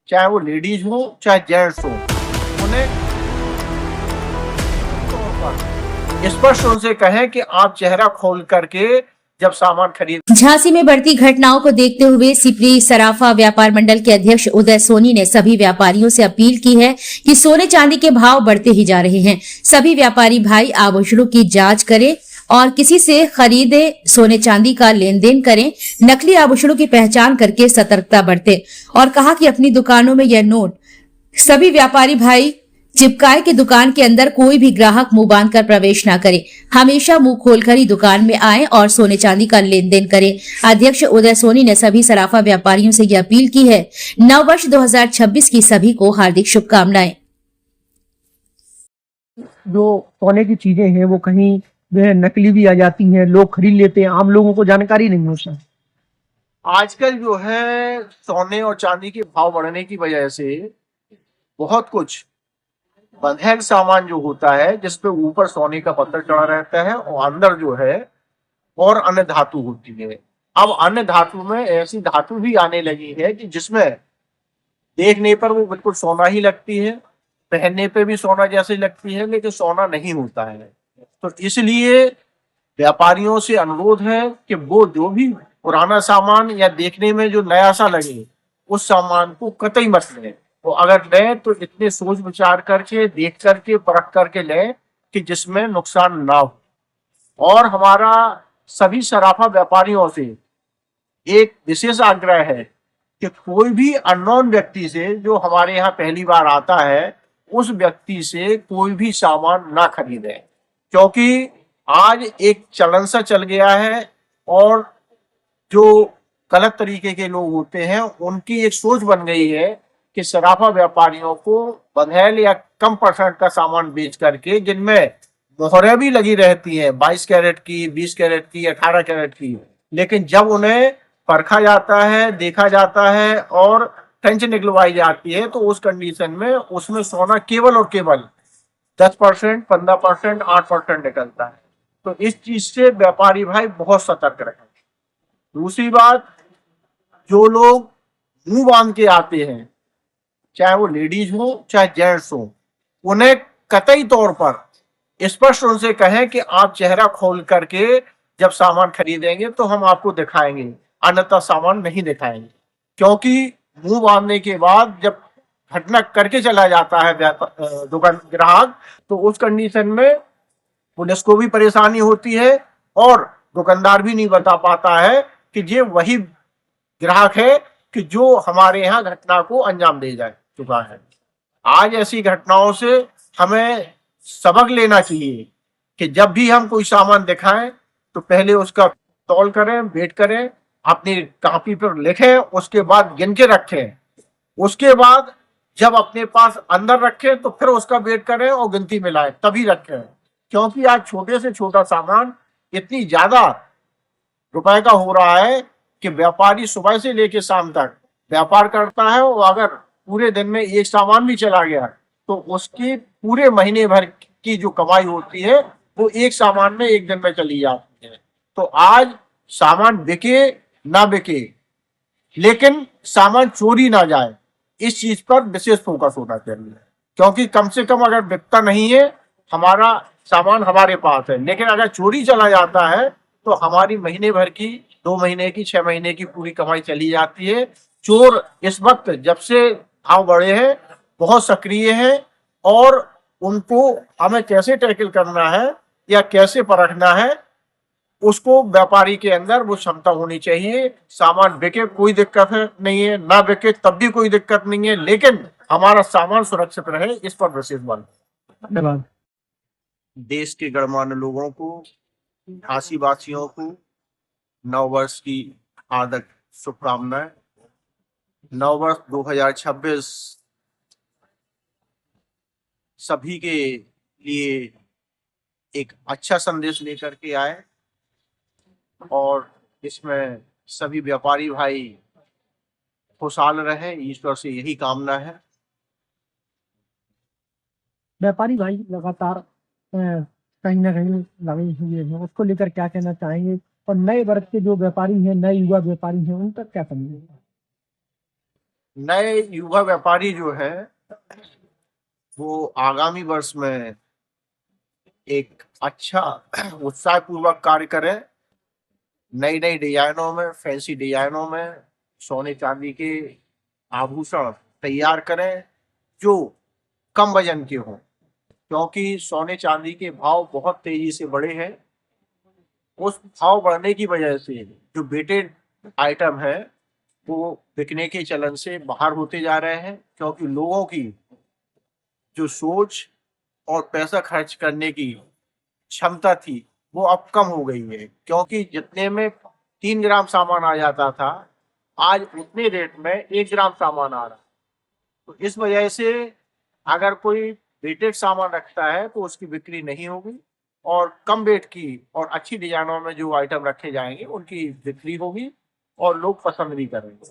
चाहे वो लेडीज हो चाहे जेंट्स हो, उन्हें तौर पर स्पष्ट उनसे कहें कि आप चेहरा खोल करके जब सामान खरीद। झांसी में बढ़ती घटनाओं को देखते हुए सिपरी सराफा व्यापार मंडल के अध्यक्ष उदय सोनी ने सभी व्यापारियों से अपील की है कि सोने चांदी के भाव बढ़ते ही जा रहे हैं। सभी व्यापारी भाई आभूषणों की जांच करें और किसी से खरीदे सोने चांदी का लेन देन करें। नकली आभूषणों की पहचान करके सतर्कता बरतें और कहा कि अपनी दुकानों में यह नोट सभी व्यापारी भाई चिपकाए कि दुकान के अंदर कोई भी ग्राहक मुंह बांधकर प्रवेश न करे। हमेशा मुंह खोलकर ही दुकान में आए और सोने चांदी का लेन देन करें। अध्यक्ष उदय सोनी ने सभी सराफा व्यापारियों से यह अपील की है। नववर्ष 2026 की सभी को हार्दिक शुभकामनाएं। जो सोने की चीजें हैं वो कहीं जो है नकली भी आ जाती हैं, लोग खरीद लेते हैं, आम लोगों को जानकारी नहीं होती। आजकल जो है सोने और चांदी के भाव बढ़ने की वजह से बहुत कुछ बंधैल सामान जो होता है जिसपे ऊपर सोने का पत्थर चढ़ा रहता है और अंदर जो है और अन्य धातु होती है। अब अन्य धातु में ऐसी धातु भी आने लगी है कि जिसमें देखने पर वो बिल्कुल सोना ही लगती है, पहनने पे भी सोना जैसी लगती है, लेकिन सोना नहीं होता है। तो इसलिए व्यापारियों से अनुरोध है कि वो जो भी पुराना सामान या देखने में जो नया सा लगे उस सामान को कतई मत लें। तो अगर लें तो इतने सोच विचार करके, देख करके, परख करके लें कि जिसमें नुकसान ना हो। और हमारा सभी सराफा व्यापारियों से एक विशेष आग्रह है कि कोई भी अननोन व्यक्ति से जो हमारे यहाँ पहली बार आता है उस व्यक्ति से कोई भी सामान ना खरीदें, क्योंकि आज एक चलन सा चल गया है और जो गलत तरीके के लोग होते हैं उनकी एक सोच बन गई है कि सराफा व्यापारियों को बंधैल या कम परसेंट का सामान बेच करके, जिनमें मोहरें भी लगी रहती हैं 22 कैरेट की, 20 कैरेट की, 18 कैरेट की, लेकिन जब उन्हें परखा जाता है, देखा जाता है और टेंच निकलवाई जाती है तो उस कंडीशन में उसमें सोना केवल और केवल 10%, 15%, 8% निकलता है। तो इस चीज से व्यापारी भाई बहुत सतर्क रहे। दूसरी बात, जो लोग मुंह बांध के आते हैं, चाहे वो लेडीज हो चाहे जेंट्स हो, उन्हें कतई तौर पर स्पष्ट उनसे कहें कि आप चेहरा खोल करके जब सामान खरीदेंगे तो हम आपको दिखाएंगे, अन्यथा सामान नहीं दिखाएंगे। क्योंकि मुंह बांधने के बाद जब घटना करके चला जाता है दुकान ग्राहक, तो उस कंडीशन में पुलिस को भी परेशानी होती है और दुकानदार भी नहीं बता पाता है कि ये वही ग्राहक है कि जो हमारे यहाँ घटना को अंजाम दे जा चुका है। आज ऐसी घटनाओं से हमें सबक लेना चाहिए कि जब भी हम कोई सामान दिखाएं तो पहले उसका तौल करें, वेट करें, अपनी कॉपी पर लिखें, उसके बाद गिन के रखें, उसके बाद जब अपने पास अंदर रखें तो फिर उसका वेट करें और गिनती मिलाएं, तभी रखें। क्योंकि आज छोटे से छोटा सामान इतनी ज्यादा रुपए का हो रहा है कि व्यापारी सुबह से लेकर शाम तक व्यापार करता है और अगर पूरे दिन में एक सामान भी चला गया तो उसकी पूरे महीने भर की जो कमाई होती है वो एक सामान में एक दिन में चली जाती है। तो आज सामान बिके ना बिके, लेकिन सामान चोरी ना जाए, इस चीज पर विशेष फोकस होना चाहिए। क्योंकि कम से कम अगर बिकता नहीं है हमारा सामान हमारे पास है, लेकिन अगर चोरी चला जाता है तो हमारी महीने भर की, 2 महीने की, 6 महीने की पूरी कमाई चली जाती है। चोर इस वक्त जब से भाव बढ़े हैं बहुत सक्रिय है और उनको हमें कैसे टैकल करना है या कैसे परखना है उसको व्यापारी के अंदर वो क्षमता होनी चाहिए। सामान बिके कोई दिक्कत है नहीं है, ना बिके तब भी कोई दिक्कत नहीं है, लेकिन हमारा सामान सुरक्षित रहे, इस पर विशेष बल। धन्यवाद। देश के गणमान्य लोगों को, झांसी वासियों को नववर्ष की हार्दिक शुभकामनाएं। नववर्ष 2026 सभी के लिए एक अच्छा संदेश लेकर के आए और इसमें सभी व्यापारी भाई खुशहाल रहे, ईश्वर से यही कामना है। व्यापारी भाई लगातार कहीं ना कहीं लगे हुए हैं, उसको लेकर क्या कहना चाहेंगे और नए वर्ग के जो व्यापारी हैं, नए युवा व्यापारी हैं, उन तक क्या कहेंगे? नए युवा व्यापारी जो है वो आगामी वर्ष में एक अच्छा उत्साहपूर्वक कार्य करें, नई नई डिजाइनों में, फैंसी डिजाइनों में सोने चांदी के आभूषण तैयार करें जो कम वजन के हों, क्योंकि सोने चांदी के भाव बहुत तेजी से बढ़े हैं। उस भाव बढ़ने की वजह से जो वेटेड आइटम है वो बिकने के चलन से बाहर होते जा रहे हैं, क्योंकि लोगों की जो सोच और पैसा खर्च करने की क्षमता थी वो अब कम हो गई है, क्योंकि जितने में 3 ग्राम सामान आ जाता था आज उतने रेट में 1 ग्राम सामान आ रहा। तो इस वजह से अगर कोई वेटेड सामान रखता है तो उसकी बिक्री नहीं होगी, और कम वेट की और अच्छी डिजाइनों में जो आइटम रखे जाएंगे उनकी बिक्री होगी और लोग पसंद भी करेंगे।